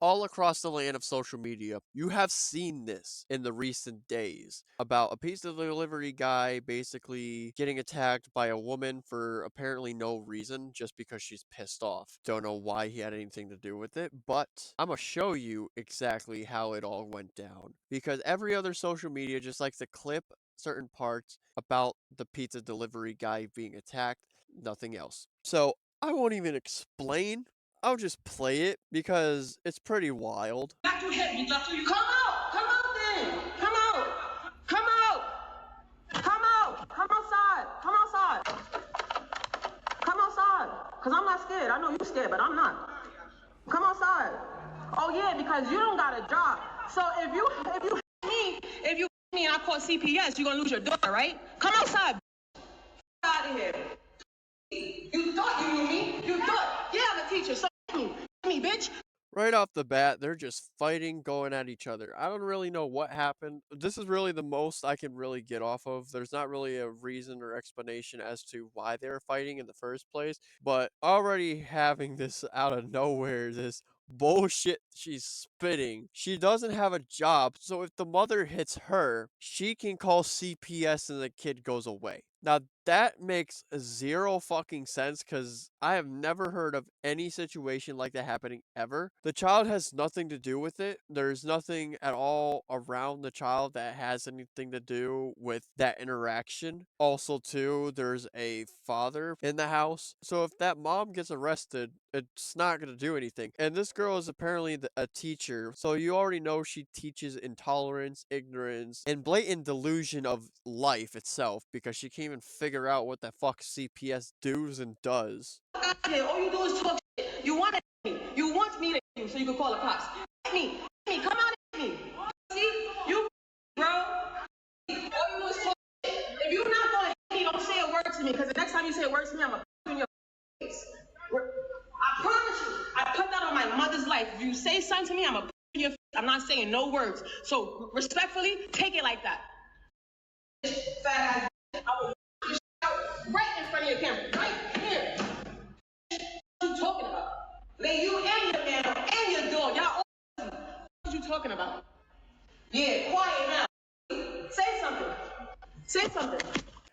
all across the land of social media. You have seen this in the recent days about a pizza delivery guy basically getting attacked by a woman for apparently no reason, just because she's pissed off. Don't know why he had anything to do with it, but I'm gonna show you exactly how it all went down. Because every other social media just likes to clip certain parts about the pizza delivery guy being attacked, nothing else. So I won't even explain. I'll just play it because it's pretty wild. Not too heavy, not too. Come out! Come out then! Come out! Come out! Come out! Come outside! Come outside! Come outside! Cause I'm not scared. I know you're scared, but I'm not. Come outside. Oh yeah, because you don't got a job. So if you hit me and I call CPS, you're gonna lose your daughter, right? Come outside. Out of here. You thought you knew me? You thought? Yeah, I'm a teacher. So me, bitch. Right off the bat, they're just fighting, going at each other. I don't really know what happened. This is really the most I can really get off of. There's not really a reason or explanation as to why they were fighting in the first place. But already having this out of nowhere, this bullshit she's spitting. She doesn't have a job, so if the mother hits her, she can call CPS and the kid goes away. Now that makes zero fucking sense because I have never heard of any situation like that happening ever. The child has nothing to do with it. There's nothing at all around the child that has anything to do with that interaction. Also, too, there's a father in the house. So if that mom gets arrested, it's not going to do anything. And this girl is apparently a teacher. So you already know she teaches intolerance, ignorance, and blatant delusion of life itself because she can't even figure out what the fuck CPS does and does. All you do is talk shit. You want me. You want me to hit you so you can call the cops. Hit me. Come out and hit me. See? You, bro. All you do is talk shit. If you're not going to hit me, don't say a word to me, because the next time you say a word to me, I'm going to put in your face. I promise you. I put that on my mother's life. If you say something to me, I'm going to put in your face. I'm not saying no words. So respectfully, take it like that. Fat ass. I will right in front of your camera. Right here. What are you talking about? Lay you and your man and your dog. Y'all all what are you talking about? Yeah, quiet now. Say something. Say something.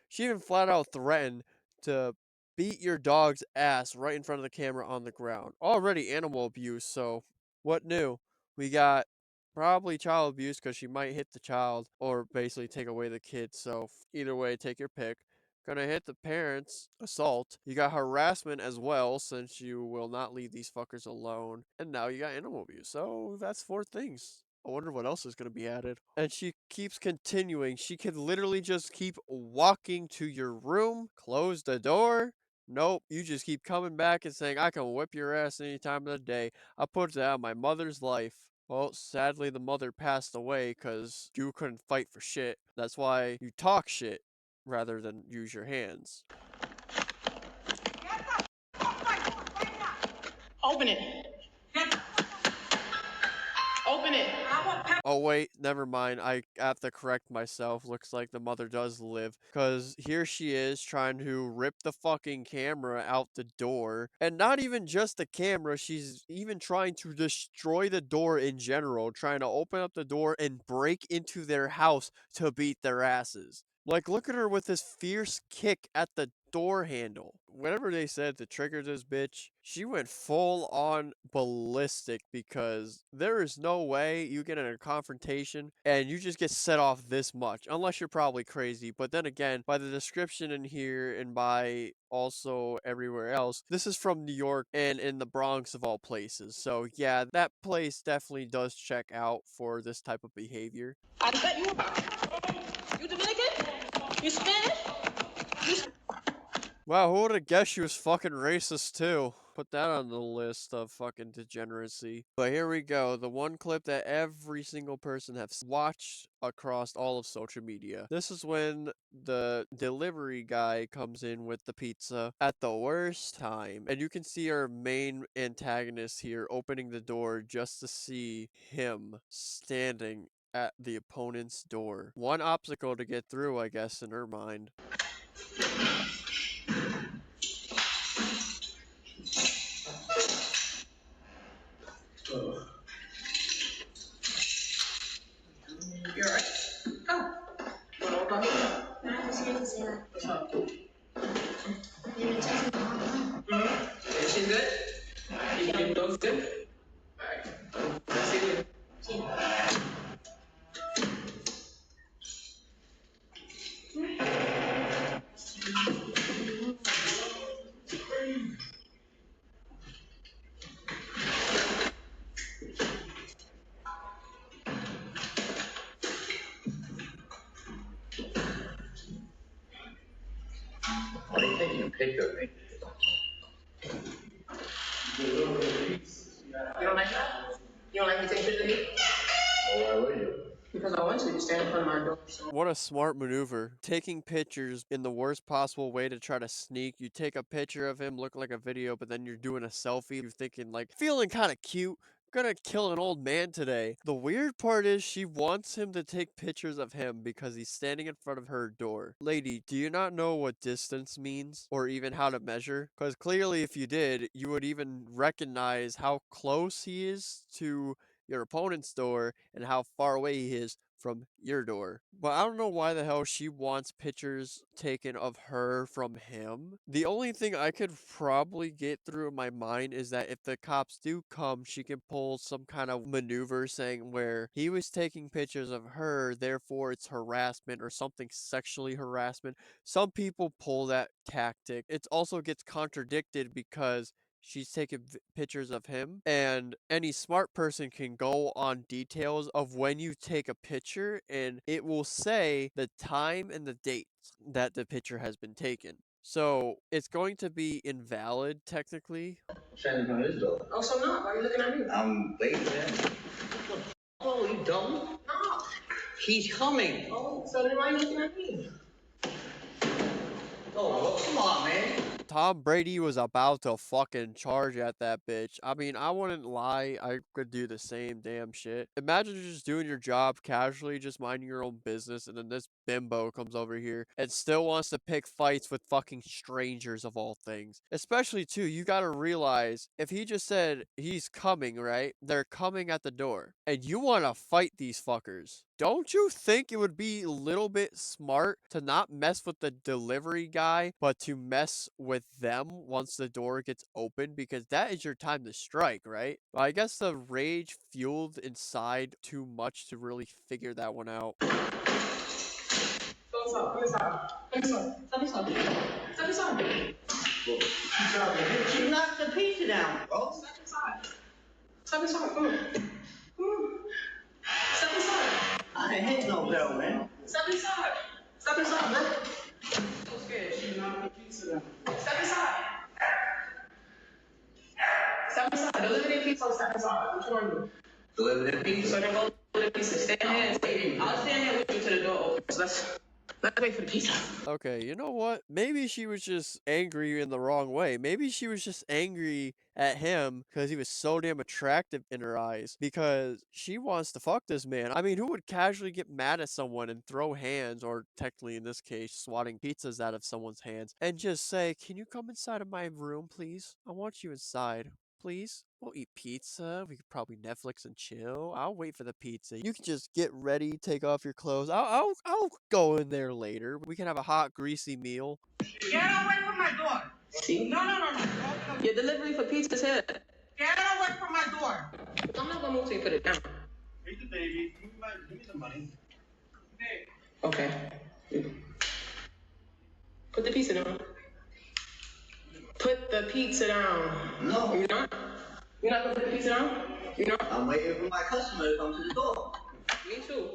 She even flat out threatened to beat your dog's ass right in front of the camera on the ground. Already animal abuse, so what new? We got probably child abuse because she might hit the child or basically take away the kid. So either way, take your pick. Gonna hit the parents, assault. You got harassment as well, since you will not leave these fuckers alone. And now you got animal abuse. So that's 4 things. I wonder what else is going to be added. And she keeps continuing. She could literally just keep walking to your room, close the door. Nope, you just keep coming back and saying, I can whip your ass any time of the day. I put that on my mother's life. Well, sadly, the mother passed away because you couldn't fight for shit. That's why you talk shit rather than use your hands. Open it. Open it. Oh wait, never mind. I have to correct myself. Looks like the mother does live. Cause here she is trying to rip the fucking camera out the door. And not even just the camera, she's even trying to destroy the door in general. Trying to open up the door and break into their house to beat their asses. Like, look at her with this fierce kick at the door handle. Whatever they said to trigger this bitch, she went full on ballistic because there is no way you get in a confrontation and you just get set off this much, unless you're probably crazy. But then again, by the description in here and by also everywhere else, this is from New York and in the Bronx of all places. So yeah, that place definitely does check out for this type of behavior. I bet you Dominican? You Spanish? Wow, who would have guessed she was fucking racist too? Put that on the list of fucking degeneracy. But here we go, the one clip that every single person has watched across all of social media. This is when the delivery guy comes in with the pizza at the worst time. And you can see our main antagonist here opening the door just to see him standing at the opponent's door. One obstacle to get through, I guess, in her mind. Take the thing. You don't like that? You don't like me taking pictures of me? Oh, why would you? Because I want to. You stand in front of my door. So. What a smart maneuver. Taking pictures in the worst possible way to try to sneak. You take a picture of him, look like a video, but then you're doing a selfie. You're thinking, like, feeling kind of cute. Gonna kill an old man today. The weird part is she wants him to take pictures of him because he's standing in front of her door. Lady, do you not know what distance means or even how to measure? Because clearly if you did, you would even recognize how close he is to your opponent's door and how far away he is from your door. But I don't know why the hell she wants pictures taken of her from him. The only thing I could probably get through in my mind is that if the cops do come, she can pull some kind of maneuver saying where he was taking pictures of her, therefore it's harassment or something sexually harassment. Some people pull that tactic. It also gets contradicted because she's taking pictures of him, and any smart person can go on details of when you take a picture and it will say the time and the date that the picture has been taken. So it's going to be invalid technically. Standing on his door. Oh, so not? Why are you looking at me? I'm waiting for him. Oh, you dumb? No. He's coming. Oh, so then why are you looking at me? Oh, well, come on, man. Tom Brady was about to fucking charge at that bitch. I mean, I wouldn't lie. I could do the same damn shit. Imagine you're just doing your job casually, just minding your own business, and then this bimbo comes over here and still wants to pick fights with fucking strangers of all things. Especially, too, you gotta realize if he just said he's coming, right? They're coming at the door, and you wanna fight these fuckers. Don't you think it would be a little bit smart to not mess with the delivery guy, but to mess with them once the door gets open? Because that is your time to strike, right? But I guess the rage fueled inside too much to really figure that one out. Come inside. Come inside. Step inside. Step inside. Step inside. She knocked the pizza down, bro. Step inside. Step inside. Come on. Come on. Step inside. I ain't hit no bell, man. Step inside. Step inside, bro. So scared. She knocked the pizza down. Step inside. Step inside. Deliver the pizza or step inside. Which one do? Deliver the pizza. So then go deliver the pizza. Stand here and stay. I'll stand here with you till the door opens. Let's wait for the pizza. Okay, you know what? Maybe she was just angry in the wrong way. Maybe she was just angry at him because he was so damn attractive in her eyes because she wants to fuck this man. I mean, who would casually get mad at someone and throw hands, or technically in this case, swatting pizzas out of someone's hands, and just say, "Can you come inside of my room, please? I want you inside." Please? We'll eat pizza. We could probably Netflix and chill. I'll wait for the pizza. You can just get ready, take off your clothes. I'll go in there later. We can have a hot, greasy meal. Get away from my door. See? No. Your delivery for pizza's here. Get away from my door. I'm not gonna move till you put it down. Take the baby. Give me the money. Okay. Put the pizza down. Put the pizza down. No. You're not? You're not gonna put the pizza down? You're not? I'm waiting for my customer to come to the door. Me too.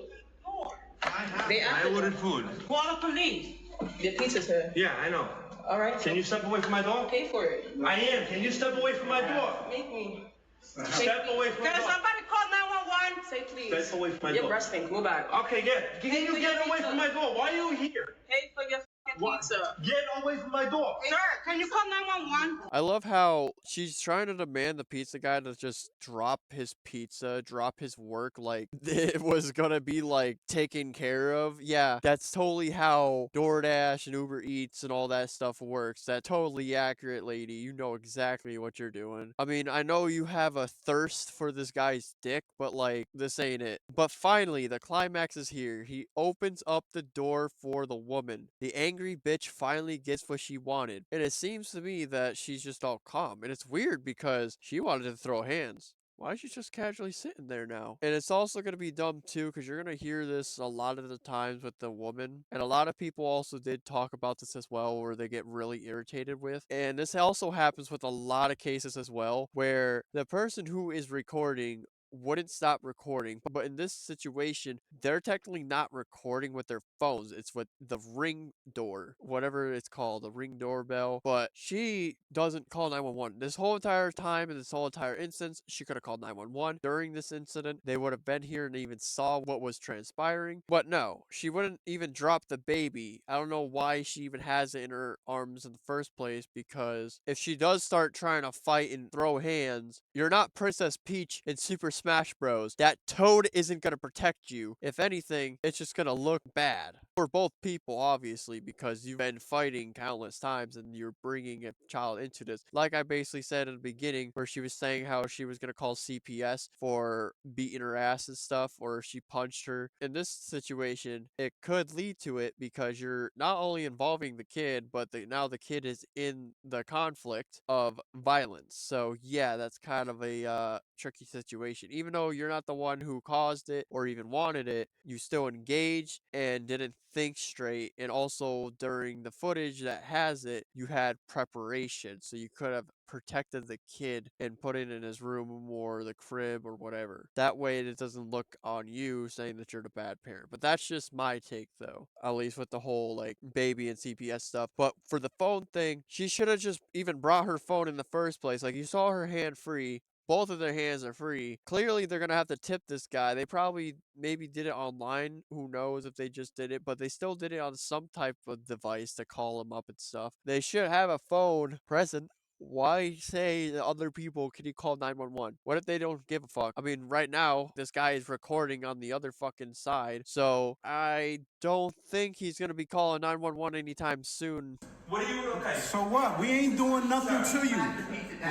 I ordered food. Call the police. Your pizza's here. Yeah, I know. All right. Can you step away from my door? Pay for it. I am. Can you step away from my door? Make me. Step away from my Can door. somebody call 911? Say please. Step away from my Your door. breast stink. Move back. Okay, can you get away from my door? Why are you here? Pay for your pizza. Get away from my door. Sir, can you call 911? I love how she's trying to demand the pizza guy to just drop his pizza, drop his work, like it was gonna be like taken care of. Yeah, that's totally how DoorDash and Uber Eats and all that stuff works. That's totally accurate, lady. You know exactly what you're doing. I mean, I know you have a thirst for this guy's dick, but like, this ain't it. But finally, the climax is here. He opens up the door for the woman. The angry bitch finally gets what she wanted. And it seems to me that she's just all calm. And it's weird because she wanted to throw hands. Why is she just casually sitting there now? And it's also going to be dumb too because you're going to hear this a lot of the times with the woman. And a lot of people also did talk about this as well where they get really irritated with. And this also happens with a lot of cases as well where the person who is recording wouldn't stop recording. But in this situation, they're technically not recording with their phones. It's with the Ring door, whatever it's called, the Ring doorbell. But she doesn't call 911. This whole entire time, in this whole entire instance, she could have called 911. During this incident, they would have been here and even saw what was transpiring. But no, she wouldn't even drop the baby. I don't know why she even has it in her arms in the first place, because if she does start trying to fight and throw hands, you're not Princess Peach in Super Smash Bros. That Toad isn't going to protect you. If anything, it's just going to look bad for both people, obviously, because you've been fighting countless times and you're bringing a child into this. Like I basically said in the beginning, where she was saying how she was going to call CPS for beating her ass and stuff, or she punched her. In this situation, it could lead to it because you're not only involving the kid, but now the kid is in the conflict of violence. So yeah, that's kind of a tricky situation. Even though you're not the one who caused it or even wanted it, you still engaged and didn't think straight. And also during the footage that has it, you had preparation, so you could have protected the kid and put it in his room or the crib or whatever. That way it doesn't look on you saying that you're the bad parent. But that's just my take though. At least with the whole like baby and CPS stuff. But for the phone thing, she should have just even brought her phone in the first place. Like, you saw her hand free. Both of their hands are free. Clearly, they're gonna have to tip this guy. They probably maybe did it online. Who knows if they just did it, but they still did it on some type of device to call him up and stuff. They should have a phone present. Why say to other people, can you call 911? What if they don't give a fuck? I mean, right now, this guy is recording on the other fucking side, so I don't think he's gonna be calling 911 anytime soon. What are you okay? So what? We ain't doing nothing to you.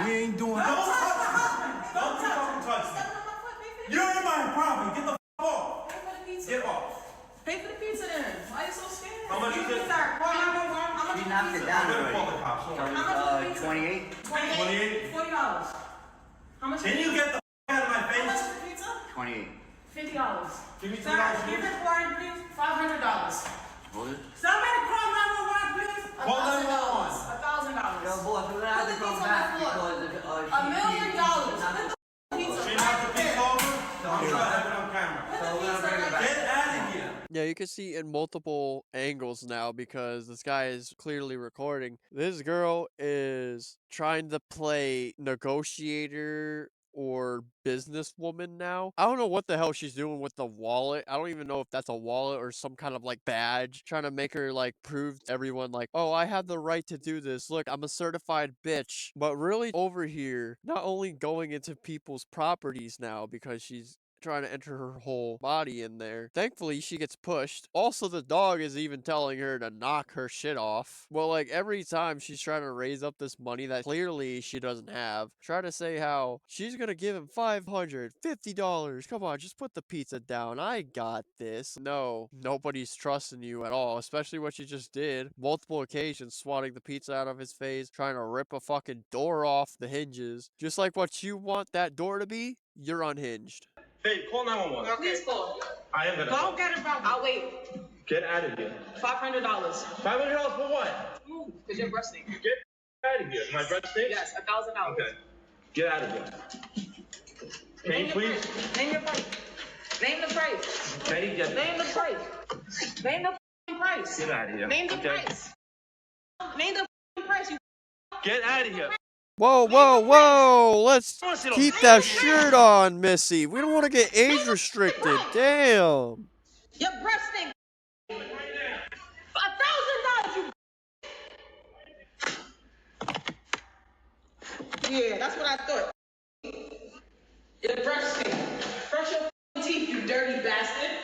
We ain't doing nothing. Don't fucking touch me. You're in my property. Get the off. Pay for the pizza. Get off. Pay for the pizza then. Why are you so scared? How much is it? How much She is knocked the it pizza? down I'm gonna already. call the cops. Don't worry. How much is the pizza? 28? 28? $40. How much? Can you get the out of my How much face? is the pizza? 28. $50. Give me Sir, $2. give it for please. $500. Hold it. Somebody call 911, please. Call 911. $1,000. Yo, boss, we're gonna have to come back because $1,000,000. Put the pizza She right knocked the there. piece over. I'm trying to have it on camera. Put the So we're gonna pizza bring it right back. there. Get out of here. Yeah, you can see in multiple angles now because this guy is clearly recording. This girl is trying to play negotiator or businesswoman now. I don't know what the hell she's doing with the wallet. I don't even know if that's a wallet or some kind of like badge, trying to make her like prove to everyone like, oh, I have the right to do this. Look, I'm a certified bitch. But really over here, not only going into people's properties now because she's trying to enter her whole body in there. Thankfully, she gets pushed. Also, the dog is even telling her to knock her shit off. Well, like every time she's trying to raise up this money that clearly she doesn't have, try to say how she's gonna give him $550. Come on, just put the pizza down. I got this. No, nobody's trusting you at all, especially what you just did. Multiple occasions, swatting the pizza out of his face, trying to rip a fucking door off the hinges. Just like what you want that door to be, you're unhinged. Babe, call 911. Please call. I am gonna. Don't get it wrong. I'll wait. Get out of here. $500. $500 for what? Move, because you're breasting. Get out of here. My breath stinks? Yes, $1,000. Okay. Get out of here. Can you please? Name your price. Name the price. Can you get Name the price. Name the f***ing price. Get out of here. Name the Okay. price. Name the f***ing price. You Get out of here. Whoa, whoa, whoa! Let's I wanna see those keep hands. that shirt on, Missy. We don't want to get age restricted. Damn. Your breasting. $1,000. You. Yeah, that's what I thought. Your breasting. Brush your f***ing teeth, you dirty bastard.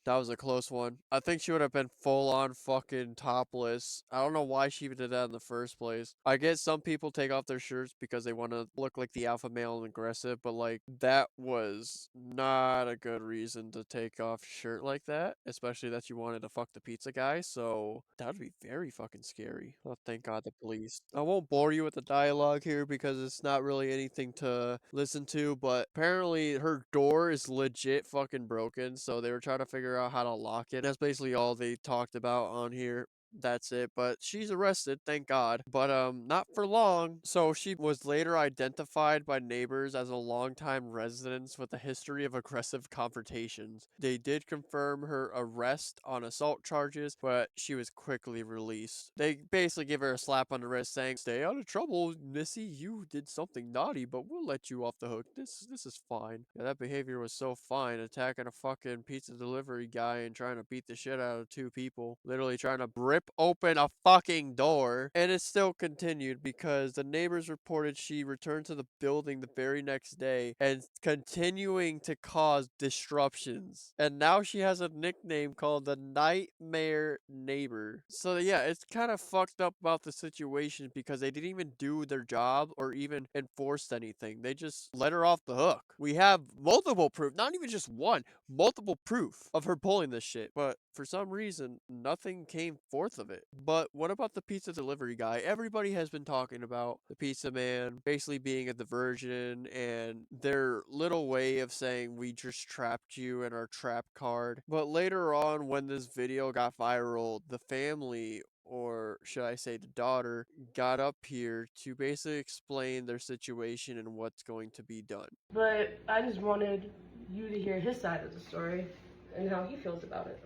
That was a close one. I think she would have been full on fucking topless. I don't know why she even did that in the first place. I guess some people take off their shirts because they want to look like the alpha male and aggressive, but like that was not a good reason to take off your shirt like that, especially that you wanted to fuck the pizza guy. So that would be very fucking scary. Oh, thank God the police. I won't bore you with the dialogue here because it's not really anything to listen to, but apparently her door is legit fucking broken, so they were trying to figure out how to lock it. That's basically all they talked about on here. that's it. But she's arrested, thank God. But not for long. So she was later identified by neighbors as a longtime resident with a history of aggressive confrontations. They did confirm her arrest on assault charges, but she was quickly released. They basically give her a slap on the wrist saying, "Stay out of trouble, Missy. You did something naughty, but we'll let you off the hook. This is fine." Yeah, that behavior was so fine, attacking a fucking pizza delivery guy and trying to beat the shit out of two people. Literally trying to rip open a fucking door. And it still continued because the neighbors reported she returned to the building the very next day and continuing to cause disruptions. And now she has a nickname called the Nightmare Neighbor. So yeah, it's kind of fucked up about the situation because they didn't even do their job or even enforced anything. They just let her off the hook. We have multiple proof, not even just one, multiple proof of her pulling this shit. But for some reason, nothing came forth of it. But what about the pizza delivery guy? Everybody has been talking about the pizza man basically being a diversion and their little way of saying we just trapped you in our trap card. But later on, when this video got viral, the family, or should I say the daughter, got up here to basically explain their situation and what's going to be done. But I just wanted you to hear his side of the story and how he feels about it.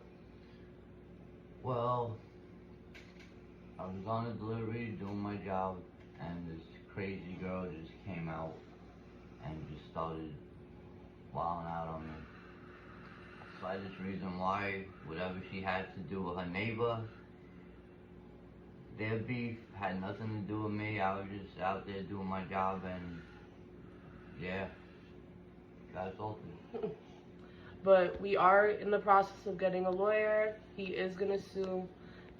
Well, I was on a delivery doing my job, and this crazy girl just came out and just started wilding out on me. Slightest reason why, whatever she had to do with her neighbor, their beef had nothing to do with me. I was just out there doing my job, and yeah, got assaulted. But we are in the process of getting a lawyer. He is going to sue,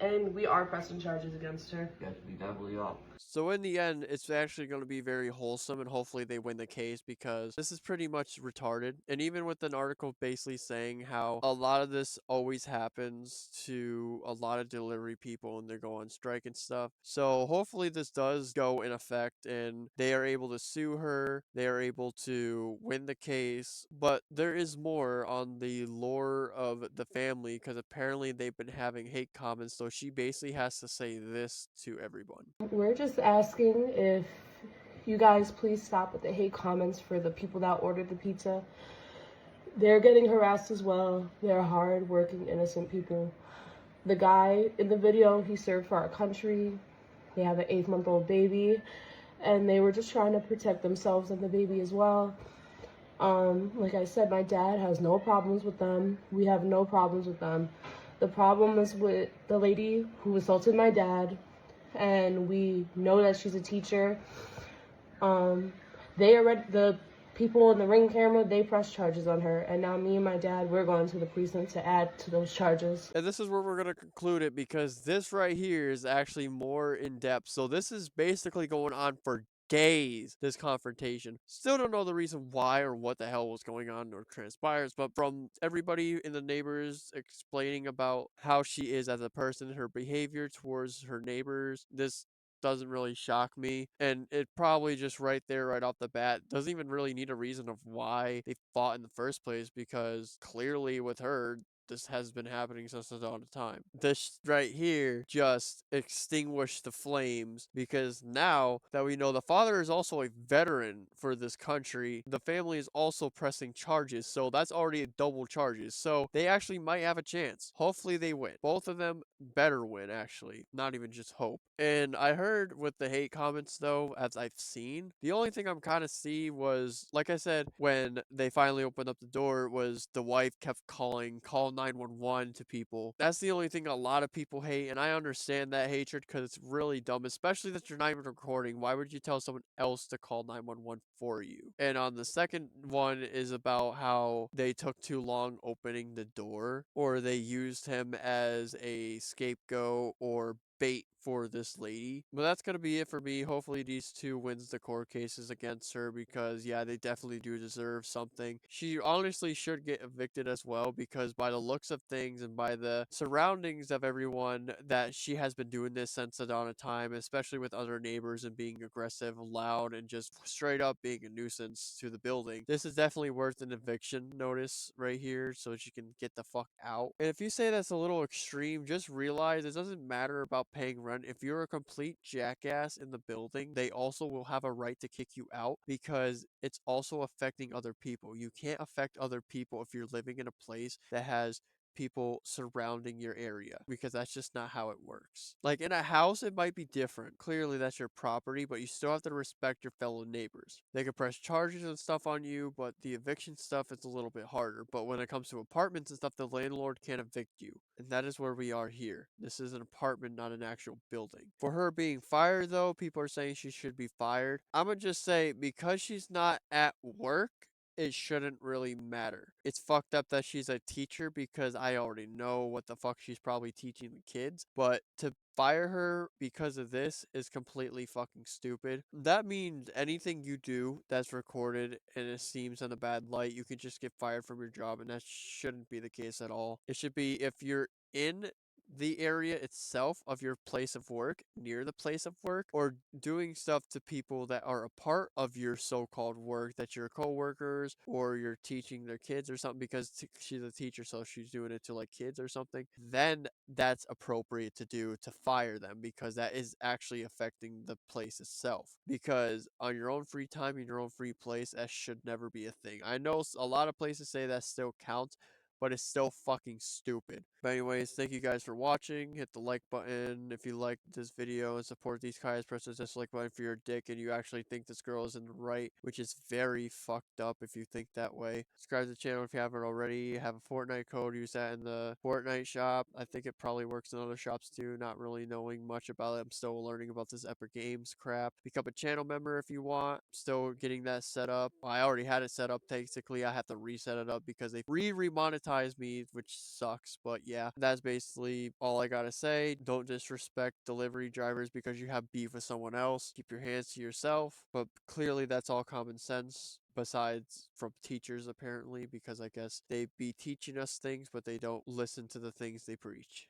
and we are pressing charges against her. Yes, we definitely are. So in the end, it's actually going to be very wholesome and hopefully they win the case because this is pretty much retarded. And even with an article basically saying how a lot of this always happens to a lot of delivery people and they go on strike and stuff. So hopefully this does go in effect and they are able to sue her. They are able to win the case. But there is more on the lore of the family because apparently they've been having hate comments. So she basically has to say this to everyone. We're just asking if you guys please stop with the hate comments for the people that ordered the pizza. They're getting harassed as well. They're hard-working, innocent people. The guy in the video, he served for our country. They have an 8-month-old baby, and they were just trying to protect themselves and the baby as well. Like I said, my dad has no problems with them. We have no problems with them. The problem is with the lady who assaulted my dad, and we know that she's a teacher. They already, the people in the ring camera, they pressed charges on her, and now me and my dad, we're going to the precinct to add to those charges. And this is where we're going to conclude it because this right here is actually more in depth. So this is basically going on for days, this confrontation. Still don't know the reason why or what the hell was going on or transpires, but from everybody in the neighbors explaining about how she is as a person, her behavior towards her neighbors, this doesn't really shock me. And it probably just right there, right off the bat, doesn't even really need a reason of why they fought in the first place because clearly with her, this has been happening since the dawn of time. This right here just extinguished the flames because now that we know the father is also a veteran for this country, the family is also pressing charges. So that's already a double charges. So they actually might have a chance. Hopefully they win. Both of them better win, actually. Not even just hope. And I heard with the hate comments though, as I've seen, the only thing I'm kind of see was, like I said, when they finally opened up the door, was the wife kept calling, call 911 to people. That's the only thing a lot of people hate, and I understand that hatred because it's really dumb, especially that you're not even recording. Why would you tell someone else to call 911 for you? And on the second one is about how they took too long opening the door, or they used him as a scapegoat or bait for this lady. But that's gonna be it for me. Hopefully these two wins the court cases against her because yeah, they definitely do deserve something. She honestly should get evicted as well because by the looks of things and by the surroundings of everyone that she has been doing this since the dawn of time, especially with other neighbors and being aggressive, loud, and just straight up being a nuisance to the building. This is definitely worth an eviction notice right here so she can get the fuck out. And if you say that's a little extreme, just realize it doesn't matter about paying rent. If you're a complete jackass in the building, they also will have a right to kick you out because it's also affecting other people. You can't affect other people if you're living in a place that has people surrounding your area because that's just not how it works. Like in a house, it might be different. Clearly, that's your property, but you still have to respect your fellow neighbors. They could press charges and stuff on you, but the eviction stuff is a little bit harder. But when it comes to apartments and stuff, the landlord can't evict you. And that is where we are here. This is an apartment, not an actual building. For her being fired, though, people are saying she should be fired. I'm gonna just say because she's not at work, it shouldn't really matter. It's fucked up that she's a teacher because I already know what the fuck she's probably teaching the kids, but to fire her because of this is completely fucking stupid. That means anything you do that's recorded and it seems in a bad light, you can just get fired from your job, and that shouldn't be the case at all. It should be if you're in the area itself of your place of work, near the place of work, or doing stuff to people that are a part of your so-called work, that your coworkers, or you're teaching their kids or something because she's a teacher, so she's doing it to like kids or something, then that's appropriate to do to fire them because that is actually affecting the place itself. Because on your own free time, in your own free place, that should never be a thing. I know a lot of places say that still counts, but it's still fucking stupid. But anyways, thank you guys for watching. Hit the like button if you liked this video and support these guys. Press the dislike button if you're a dick and you actually think this girl is in the right, which is very fucked up if you think that way. Subscribe to the channel if you haven't already. Have a Fortnite code. Use that in the Fortnite shop. I think it probably works in other shops too. Not really knowing much about it. I'm still learning about this Epic Games crap. Become a channel member if you want. Still getting that set up. I already had it set up basically. I have to reset it up because they remonetized me, which sucks. But yeah, that's basically all I gotta say. Don't disrespect delivery drivers because you have beef with someone else. Keep your hands to yourself. But clearly that's all common sense besides from teachers apparently because I guess they be teaching us things but they don't listen to the things they preach.